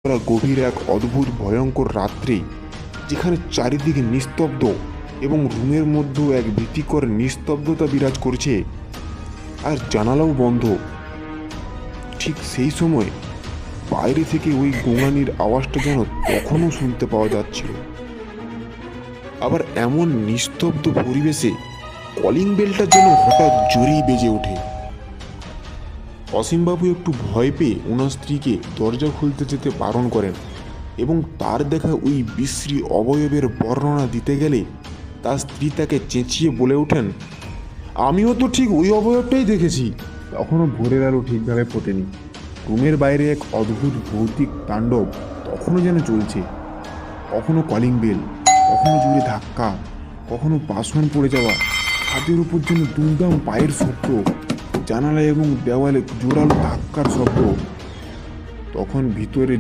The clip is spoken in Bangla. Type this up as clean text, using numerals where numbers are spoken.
গভীর এক অদ্ভুত ভয়ঙ্কর রাত্রি, যেখানে চারিদিকে নিস্তব্ধ এবং রুমের মধ্যেও এক ভীতিকর নিস্তব্ধতা বিরাজ করছে, আর জানালাও বন্ধ। ঠিক সেই সময় বাইরে থেকে ওই গোঙানির আওয়াজটা যেন তখনও শুনতে পাওয়া যাচ্ছিল। আবার এমন নিস্তব্ধ পরিবেশে কলিং বেলটা যেন হঠাৎ জোরেই বেজে ওঠে। অসীমবাবু একটু ভয় পেয়ে ওনার স্ত্রীকে দরজা খুলতে যেতে বারণ করেন, এবং তার দেখা ওই বিশ্রী অবয়বের বর্ণনা দিতে গেলে তার স্ত্রী তাকে চেঁচিয়ে বলে ওঠেন, আমিও তো ঠিক ওই অবয়বটাই দেখেছি। তখনও ভোরের আলো ঠিকভাবে ফোটেনি। রুমের বাইরে এক অদ্ভুত ভৌতিক তাণ্ডব তখনও যেন চলছে। কখনো কলিং বেল, কখনো জুড়ে ধাক্কা, কখনো বাসন পড়ে যাওয়া, ছাদের উপর যেন দুমদাম পায়ের শব্দ, জানালা এবং দেওয়ালে জোরালো ধাক্কার শব্দ। তখন ভিতরে